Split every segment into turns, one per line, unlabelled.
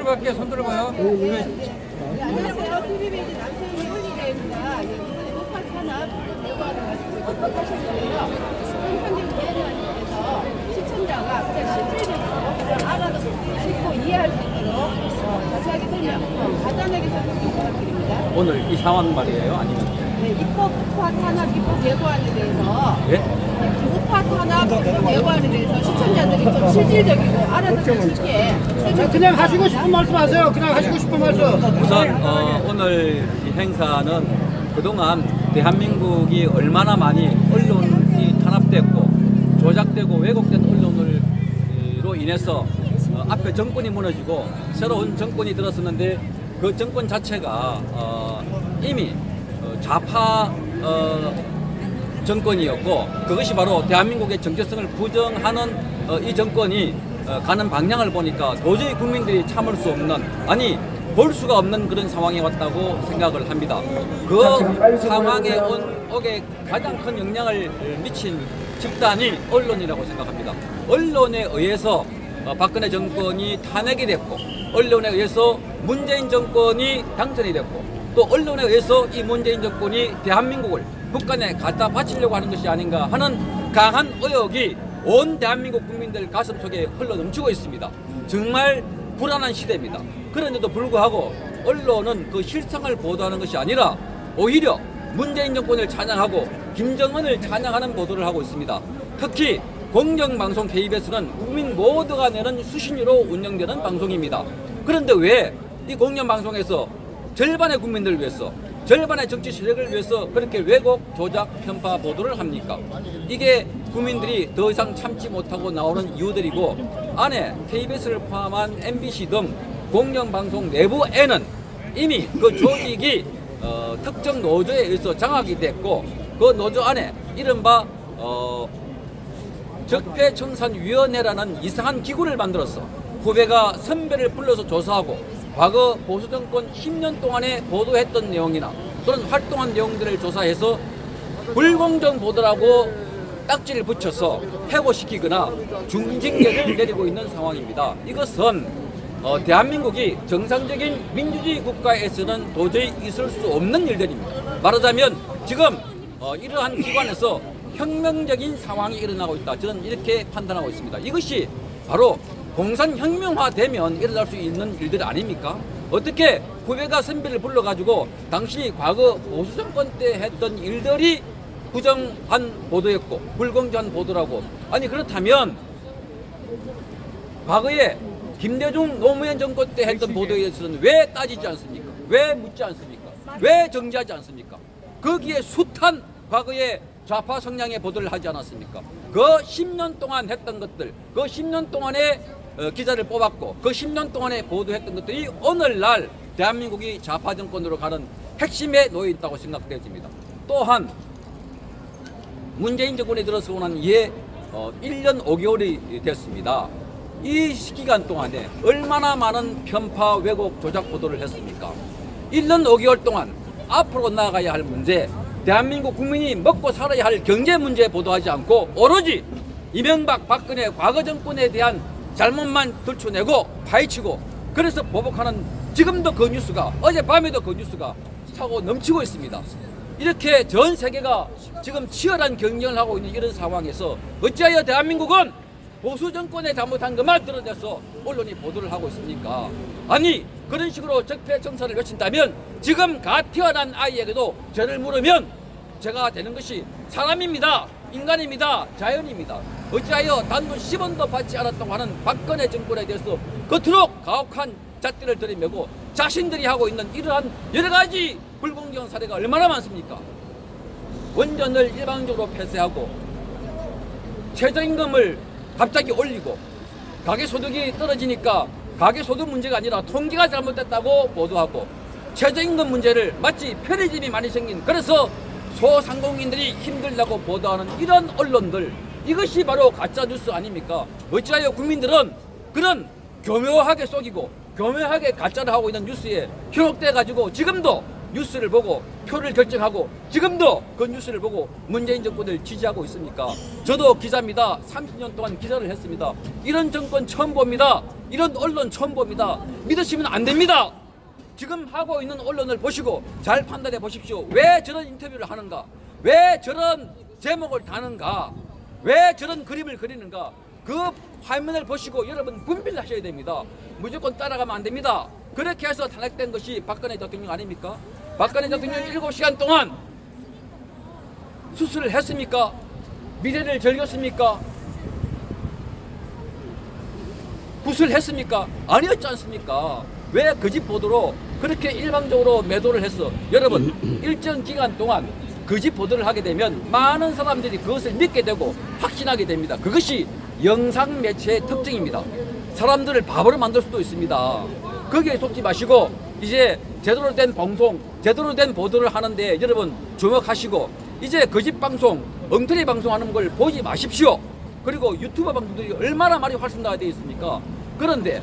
들어갈게요. 손 들어봐요.
안녕하세요. TV베이지 남성의 홀리데이입니다. 이번에 녹화 산업 대화를 가지고 하셨는데요. 선생님 대회에서 시청자가 그냥 실질적으로 알아듣고 이해할 수 있도록 자세하게 설명, 간단하게 설명 부탁드립니다.
오늘 이 상황 말이에요? 아니면?
네, 입법 우파 탄압 입법 예고안에 대해서
예?
우파 탄압 입법 예고안에 대해서 시청자들이 좀 실질적이고 알아듣기 쉽게
그냥 하시고 싶은 말씀 하세요. 그냥 하시고 싶은 말씀.
우선 오늘 이 행사는 그동안 대한민국이 얼마나 많이 언론이 탄압됐고 조작되고 왜곡된 언론으로 인해서 앞에 정권이 무너지고 새로운 정권이 들었었는데 그 정권 자체가 이미 좌파 정권이었고 그것이 바로 대한민국의 정체성을 부정하는 이 정권이 가는 방향을 보니까 도저히 국민들이 참을 수 없는, 아니 볼 수가 없는 그런 상황이 왔다고 생각을 합니다. 그 상황에 오게 가장 큰 영향을 미친 집단이 언론이라고 생각합니다. 언론에 의해서 박근혜 정권이 탄핵이 됐고, 언론에 의해서 문재인 정권이 당선이 됐고, 또 언론에 의해서 이 문재인 정권이 대한민국을 북한에 갖다 바치려고 하는 것이 아닌가 하는 강한 의혹이 온 대한민국 국민들 가슴 속에 흘러넘치고 있습니다. 정말 불안한 시대입니다. 그런데도 불구하고 언론은 그 실상을 보도하는 것이 아니라 오히려 문재인 정권을 찬양하고 김정은을 찬양하는 보도를 하고 있습니다. 특히 공영방송 KBS는 국민 모두가 내는 수신료로 운영되는 방송입니다. 그런데 왜 이 공영방송에서 절반의 국민들을 위해서, 절반의 정치 세력을 위해서 그렇게 왜곡, 조작, 편파 보도를 합니까? 이게 국민들이 더 이상 참지 못하고 나오는 이유들이고, 안에 KBS를 포함한 MBC 등 공영방송 내부에는 이미 그 조직이 특정 노조에 의해서 장악이 됐고, 그 노조 안에 이른바 적폐청산위원회라는 이상한 기구를 만들어서 후배가 선배를 불러서 조사하고 과거 보수정권 10년 동안에 보도했던 내용이나 또는 활동한 내용들을 조사해서 불공정 보도라고 딱지를 붙여서 해고시키거나 중징계를 내리고 있는 상황입니다. 이것은 대한민국이 정상적인 민주주의 국가에서는 도저히 있을 수 없는 일들입니다. 말하자면 지금 이러한 기관에서 혁명적인 상황이 일어나고 있다. 저는 이렇게 판단하고 있습니다. 이것이 바로 공산혁명화되면 일어날 수 있는 일들 아닙니까? 어떻게 후배가 선배를 불러가지고 당시 과거 보수정권 때 했던 일들이 부정한 보도였고 불공정한 보도라고, 아니 그렇다면 과거에 김대중 노무현 정권 때 했던 보도에 대해서는 왜 따지지 않습니까? 왜 묻지 않습니까? 왜 정지하지 않습니까? 거기에 숱한 과거의 좌파 성향의 보도를 하지 않았습니까? 그 10년 동안 했던 것들, 그 10년 동안에 기자를 뽑았고 그 10년 동안에 보도했던 것들이 오늘날 대한민국이 좌파 정권으로 가는 핵심에 놓여 있다고 생각되어집니다. 또한 문재인 정권이 들어서 오는 이에 1년 5개월이 됐습니다. 이 기간 동안에 얼마나 많은 편파, 왜곡, 조작 보도를 했습니까? 1년 5개월 동안 앞으로 나아가야 할 문제, 대한민국 국민이 먹고 살아야 할 경제 문제 보도하지 않고 오로지 이명박, 박근혜 과거 정권에 대한 잘못만 들춰내고 파헤치고, 그래서 보복하는, 지금도 그 뉴스가, 어젯밤에도 그 뉴스가 차고 넘치고 있습니다. 이렇게 전 세계가 지금 치열한 경쟁을 하고 있는 이런 상황에서 어찌하여 대한민국은 보수 정권에 잘못한 것만 드러내서 언론이 보도를 하고 있습니까? 아니 그런 식으로 적폐청산을 외친다면 지금 갓 태어난 아이에게도 죄를 물으면 죄가 되는 것이 사람입니다. 인간입니다. 자연입니다. 어찌하여 단돈 10원도 받지 않았다고 하는 박근혜 정권에 대해서 겉으로 가혹한 잣대를 들이매고 자신들이 하고 있는 이러한 여러 가지 불공정한 사례가 얼마나 많습니까? 원전을 일방적으로 폐쇄하고 최저임금을 갑자기 올리고 가계소득이 떨어지니까 가계소득 문제가 아니라 통계가 잘못됐다고 보도하고, 최저임금 문제를 마치 편의점이 많이 생긴, 그래서 소상공인들이 힘들다고 보도하는 이런 언론들, 이것이 바로 가짜뉴스 아닙니까? 어찌하여 국민들은 그런 교묘하게 속이고 교묘하게 가짜를 하고 있는 뉴스에 현혹돼 가지고 지금도 뉴스를 보고 표를 결정하고 지금도 그 뉴스를 보고 문재인 정권을 지지하고 있습니까? 저도 기자입니다. 30년 동안 기자를 했습니다. 이런 정권 처음 봅니다. 이런 언론 처음 봅니다. 믿으시면 안 됩니다. 지금 하고 있는 언론을 보시고 잘 판단해 보십시오. 왜 저런 인터뷰를 하는가? 왜 저런 제목을 다는가? 왜 저런 그림을 그리는가? 그 화면을 보시고 여러분 분별을 하셔야 됩니다. 무조건 따라가면 안 됩니다. 그렇게 해서 탄핵된 것이 박근혜 대통령 아닙니까? 박근혜 대통령 7시간 동안 수술을 했습니까? 미래를 즐겼습니까? 구술했습니까? 아니었지 않습니까? 왜 거짓 보도로 그렇게 일방적으로 매도를 했어? 여러분, 일정 기간 동안 거짓 보도를 하게 되면 많은 사람들이 그것을 믿게 되고 확신하게 됩니다. 그것이 영상 매체의 특징입니다. 사람들을 바보로 만들 수도 있습니다. 거기에 속지 마시고 이제 제대로 된 방송, 제대로 된 보도를 하는데 여러분 주목하시고 이제 거짓 방송, 엉터리 방송하는 걸 보지 마십시오. 그리고 유튜버 방송들이 얼마나 많이 활성화되어 있습니까? 그런데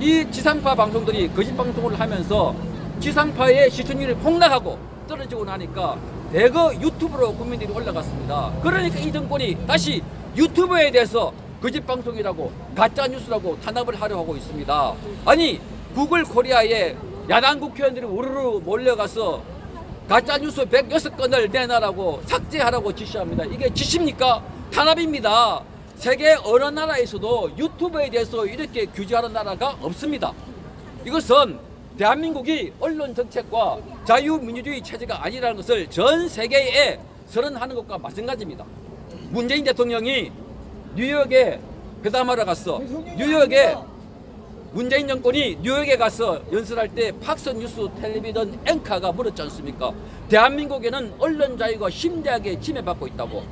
이 지상파 방송들이 거짓 방송을 하면서 지상파의 시청률이 폭락하고 떨어지고 나니까 대거 유튜브로 국민들이 올라갔습니다. 그러니까 이 정권이 다시 유튜브에 대해서 거짓 방송이라고 가짜 뉴스라고 탄압을 하려 하고 있습니다. 아니 구글 코리아에 야당 국회의원들이 우르르 몰려가서 가짜 뉴스 106건을 내놔라고 삭제하라고 지시합니다. 이게 지시입니까? 탄압입니다. 세계 어느 나라에서도 유튜브에 대해서 이렇게 규제하는 나라가 없습니다. 이것은 대한민국이 언론 정책과 자유민주주의 체제가 아니라는 것을 전 세계에 선언하는 것과 마찬가지입니다. 문재인 대통령이 뉴욕에 회담하러 갔어. 뉴욕에 문재인 정권이 뉴욕에 가서 연설할 때 팍스뉴스 텔레비전 앵커가 물었지 않습니까? 대한민국에는 언론 자유가 심대하게 침해받고 있다고.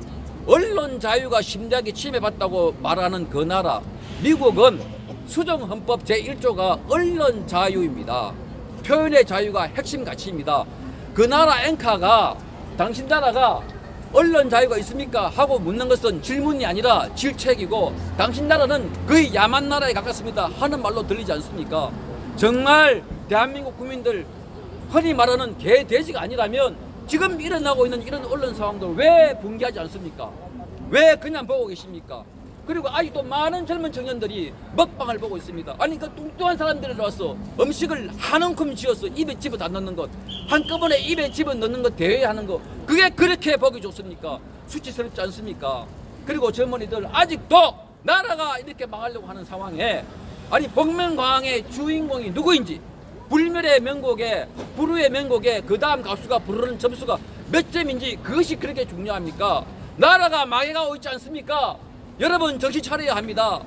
언론 자유가 심대하게 침해받다고 말하는 그 나라 미국은 수정헌법 제1조가 언론 자유입니다. 표현의 자유가 핵심 가치입니다. 그 나라 앵커가 당신 나라가 언론 자유가 있습니까? 하고 묻는 것은 질문이 아니라 질책이고 당신 나라는 거의 야만 나라에 가깝습니다 하는 말로 들리지 않습니까? 정말 대한민국 국민들 흔히 말하는 개돼지가 아니라면 지금 일어나고 있는 이런 언론 상황들 왜 붕괴하지 않습니까? 왜 그냥 보고 계십니까? 그리고 아직도 많은 젊은 청년들이 먹방을 보고 있습니다. 아니 그 뚱뚱한 사람들이 와서 음식을 한 움큼 쥐어서 입에 집어 다 넣는 것, 한꺼번에 입에 집어 넣는 것 대회하는 것, 그게 그렇게 보기 좋습니까? 수치스럽지 않습니까? 그리고 젊은이들 아직도 나라가 이렇게 망하려고 하는 상황에 아니 복면가왕의 주인공이 누구인지 불멸의 명곡에 불후의 명곡에 그 다음 가수가 부르는 점수가 몇 점인지 그것이 그렇게 중요합니까? 나라가 망해가고 있지 않습니까? 여러분 정신 차려야 합니다.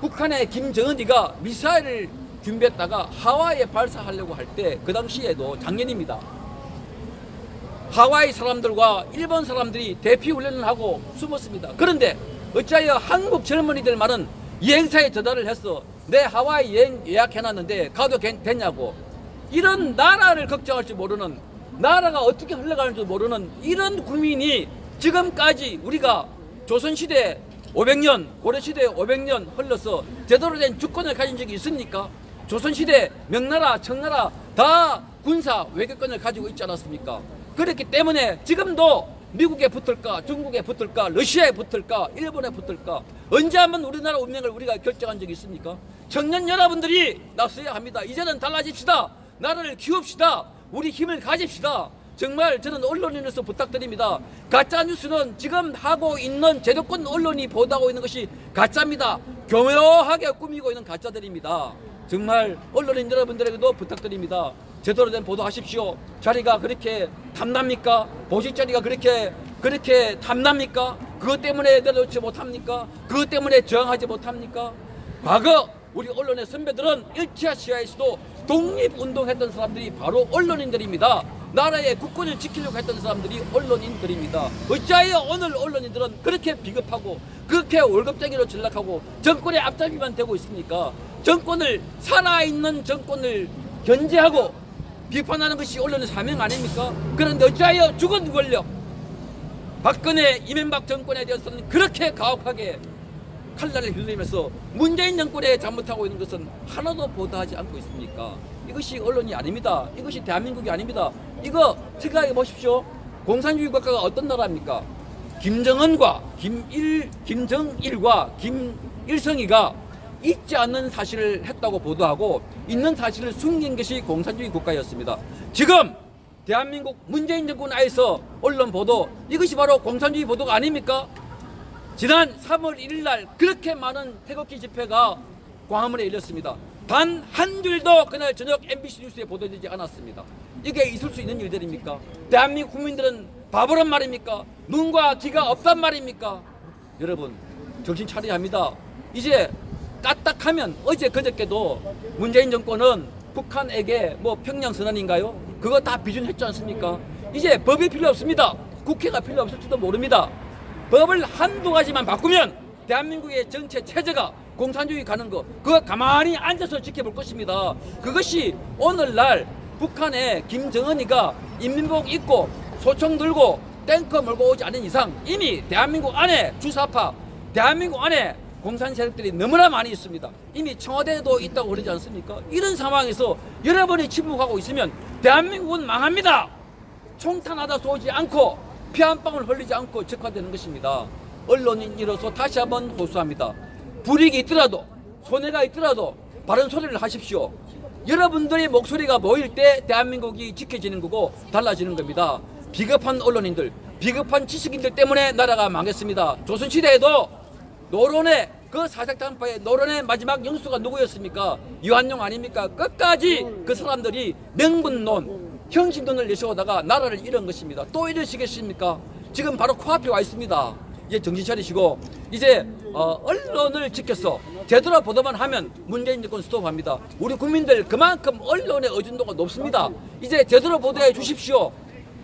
북한의 김정은이가 미사일을 준비했다가 하와이에 발사하려고 할 때 그 당시에도 작년입니다. 하와이 사람들과 일본 사람들이 대피 훈련을 하고 숨었습니다. 그런데 어찌하여 한국 젊은이들 말은 여행사에 전화를 했어. 내 하와이 여행 예약해놨는데 가도 되냐고. 이런 나라를 걱정할 줄 모르는, 나라가 어떻게 흘러가는 줄 모르는 이런 국민이 지금까지 우리가 조선시대 500년, 고려시대 500년 흘러서 제대로 된 주권을 가진 적이 있습니까? 조선시대 명나라, 청나라 다 군사 외교권을 가지고 있지 않았습니까? 그렇기 때문에 지금도 미국에 붙을까, 중국에 붙을까, 러시아에 붙을까, 일본에 붙을까, 언제 한번 우리나라 운명을 우리가 결정한 적이 있습니까? 청년 여러분들이 나서야 합니다. 이제는 달라집시다. 나라를 키웁시다. 우리 힘을 가집시다. 정말 저는 언론인으로서 부탁드립니다. 가짜뉴스는 지금 하고 있는 제도권 언론이 보도하고 있는 것이 가짜입니다. 교묘하게 꾸미고 있는 가짜들입니다. 정말 언론인 여러분들에게도 부탁드립니다. 제대로 된 보도하십시오. 자리가 그렇게 탐납니까? 보실 자리가 그렇게 탐납니까? 그것 때문에 내려놓지 못합니까? 그것 때문에 저항하지 못합니까? 과거 우리 언론의 선배들은 1차 시야에서도 독립운동했던 사람들이 바로 언론인들입니다. 나라의 국권을 지키려고 했던 사람들이 언론인들입니다. 어찌하여 오늘 언론인들은 그렇게 비겁하고 그렇게 월급쟁이로 전락하고 정권의 앞잡이만 되고 있습니까? 정권을, 살아있는 정권을 견제하고 비판하는 것이 언론의 사명 아닙니까? 그런데 어찌하여 죽은 권력, 박근혜, 이명박 정권에 대해서는 그렇게 가혹하게 칼날을 휘두르면서 문재인 정권에 잘못하고 있는 것은 하나도 보도하지 않고 있습니까? 이것이 언론이 아닙니다. 이것이 대한민국이 아닙니다. 이거 생각해 보십시오. 공산주의 국가가 어떤 나라입니까? 김정은과 김정일과 김일성이가 있지 않는 사실을 했다고 보도하고 있는 사실을 숨긴 것이 공산주의 국가였습니다. 지금 대한민국 문재인 정권 하에서 언론 보도, 이것이 바로 공산주의 보도가 아닙니까? 지난 3월 1일 날 그렇게 많은 태극기 집회가 광화문에 열렸습니다. 단 한 줄도 그날 저녁 MBC 뉴스에 보도되지 않았습니다. 이게 있을 수 있는 일들입니까? 대한민국 국민들은 바보란 말입니까? 눈과 귀가 없단 말입니까? 여러분 정신 차려야 합니다. 이제 까딱하면 어제 그저께도 문재인 정권은 북한에게 뭐 평양선언인가요? 그거 다 비준했지 않습니까? 이제 법이 필요 없습니다. 국회가 필요 없을지도 모릅니다. 법을 한두 가지만 바꾸면 대한민국의 전체 체제가 공산주의 가는 거, 그거 가만히 앉아서 지켜볼 것입니다. 그것이 오늘날 북한의 김정은이가 인민복 입고 소총 들고 탱커 몰고 오지 않은 이상 이미 대한민국 안에 주사파, 대한민국 안에 공산 세력들이 너무나 많이 있습니다. 이미 청와대에도 있다고 그러지 않습니까? 이런 상황에서 여러분이 침묵하고 있으면 대한민국은 망합니다. 총탄하다 쏘지 않고 피 한 방울 흘리지 않고 적화되는 것입니다. 언론인으로서 다시 한번 호소합니다. 불이익이 있더라도 손해가 있더라도 바른 소리를 하십시오. 여러분들의 목소리가 모일 때 대한민국이 지켜지는 거고 달라지는 겁니다. 비겁한 언론인들, 비겁한 지식인들 때문에 나라가 망했습니다. 조선시대에도 노론의 그 사색당파의 노론의 마지막 영수가 누구였습니까? 유한용 아닙니까? 끝까지 그 사람들이 명분론, 형식론을 내세우다가 나라를 잃은 것입니다. 또 이러시겠습니까? 지금 바로 코앞에 와 있습니다. 이제 정신 차리시고 이제 언론을 지켜서 제대로 보도만 하면 문재인 정권 스톱합니다. 우리 국민들 그만큼 언론의 의존도가 높습니다. 이제 제대로 보도해 주십시오.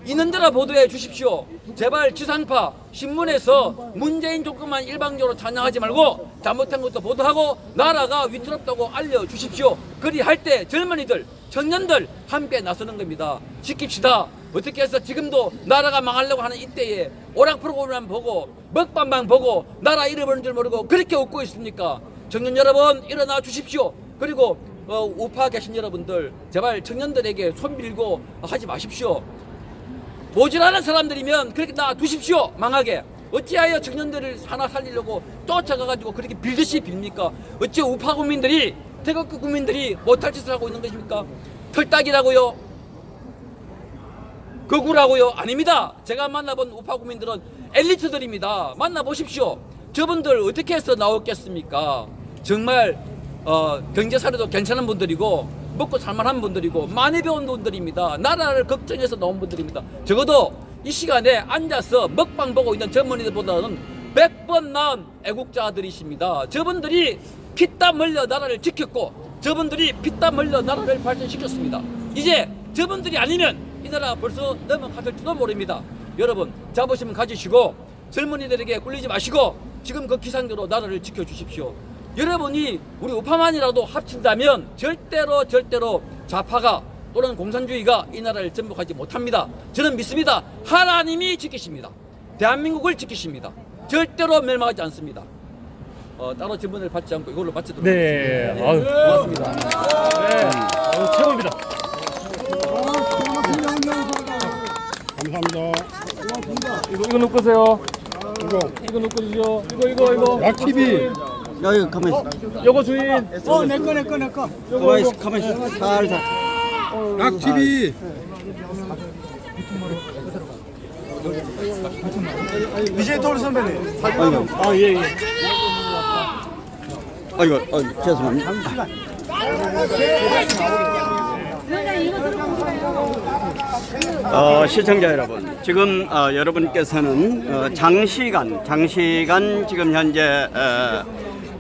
있는 대로 보도해 주십시오. 제발 지상파 신문에서 문재인 정권만 일방적으로 찬양하지 말고 잘못한 것도 보도하고 나라가 위태롭다고 알려주십시오. 그리할 때 젊은이들, 청년들 함께 나서는 겁니다. 지킵시다. 어떻게 해서 지금도 나라가 망하려고 하는 이때에 오락 프로그램만 보고 먹방만 보고 나라 잃어버린 줄 모르고 그렇게 웃고 있습니까? 청년 여러분 일어나 주십시오. 그리고 우파 계신 여러분들 제발 청년들에게 손 빌고 하지 마십시오. 모질하는 사람들이면 그렇게 놔두십시오. 망하게. 어찌하여 청년들을 하나 살리려고 쫓아가가지고 그렇게 빌듯이 빕니까? 어찌 우파 국민들이, 태극기 국민들이 못할 짓을 하고 있는 것입니까? 털딱이라고요? 거구라고요? 아닙니다. 제가 만나본 우파 국민들은 엘리트들입니다. 만나보십시오. 저분들 어떻게 해서 나왔겠습니까? 정말 경제사례도 괜찮은 분들이고 먹고 살만한 분들이고 많이 배운 분들입니다. 나라를 걱정해서 나온 분들입니다. 적어도 이 시간에 앉아서 먹방 보고 있는 젊은이들보다는 100번 나은 애국자들이십니다. 저분들이 피땀 흘려 나라를 지켰고 저분들이 피땀 흘려 나라를 발전시켰습니다. 이제 저분들이 아니면 이 나라가 벌써 넘어갔을지도 모릅니다. 여러분 자부심 가지시고 젊은이들에게 꿀리지 마시고 지금 그 기상대로 나라를 지켜주십시오. 여러분이 우리 우파만이라도 합친다면 절대로 좌파가 또는 공산주의가 이 나라를 전복하지 못합니다. 저는 믿습니다. 하나님이 지키십니다. 대한민국을 지키십니다. 절대로 멸망하지 않습니다. 따로 질문을 받지 않고 이걸로 마치도록 하겠습니다.
네,
고맙습니다.
네, 최고입니다.
감사합니다.
이거 놓고 세요. 이거 놓고 주죠. 이거.
약TV.
야, 이거 가만히 있어.
요거 주인.
내 거.
가만히 있어. 살살.
약TV. BJ 토르 선배님.
아, 예.
아이고, 죄송합니다. 시청자 여러분, 지금 여러분께서는 장시간 지금 현재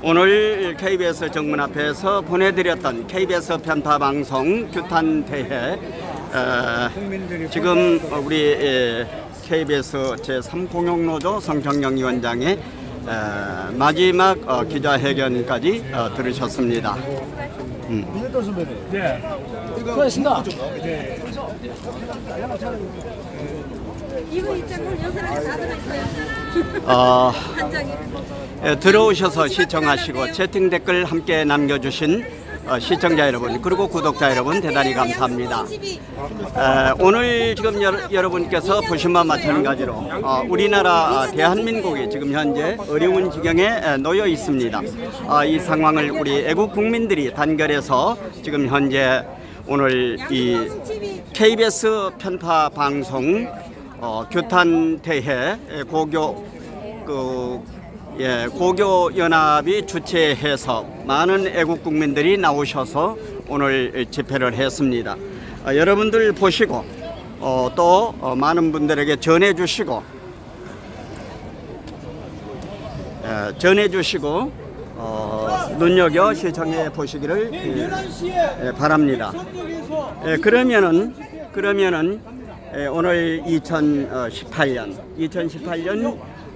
오늘 KBS 정문 앞에서 보내드렸던 KBS 편파방송 규탄대회 지금 우리 KBS 제3공영노조 성정영 위원장의 마지막 기자회견까지 들으셨습니다.
BJ 선배님.
네.
수고하셨습니다.
이거 입장은 여기랑 다 들어있어요. 한 장에.
들어오셔서 시청하시고 채팅 댓글 함께 남겨주신 시청자 여러분 그리고 구독자 여러분 대단히 감사합니다. 오늘 지금 여러분께서 보신 바와 마찬가지로 우리나라 대한민국이 지금 현재 어려운 지경에 놓여 있습니다. 이 상황을 우리 애국 국민들이 단결해서 지금 현재 오늘 이 KBS 편파 방송 규탄대회 고교 연합이 주최해서 많은 애국 국민들이 나오셔서 오늘 집회를 했습니다. 여러분들 보시고 또 많은 분들에게 전해주시고 눈여겨 시청해 보시기를 바랍니다. 그러면은 오늘 2018년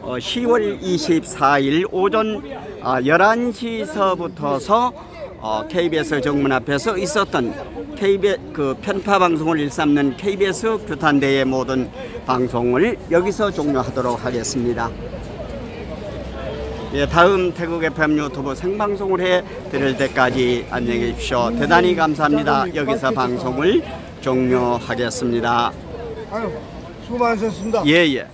10월 24일 오전 11시서부터서 KBS 정문 앞에서 있었던 KBS 그 편파 방송을 일삼는 KBS 규탄대회 모든 방송을 여기서 종료하도록 하겠습니다. 다음 태국 FM 유튜브 생방송을 해 드릴 때까지 안녕히 계십시오. 대단히 감사합니다. 여기서 방송을 종료하겠습니다.
아유, 수고 많으셨습니다.
예.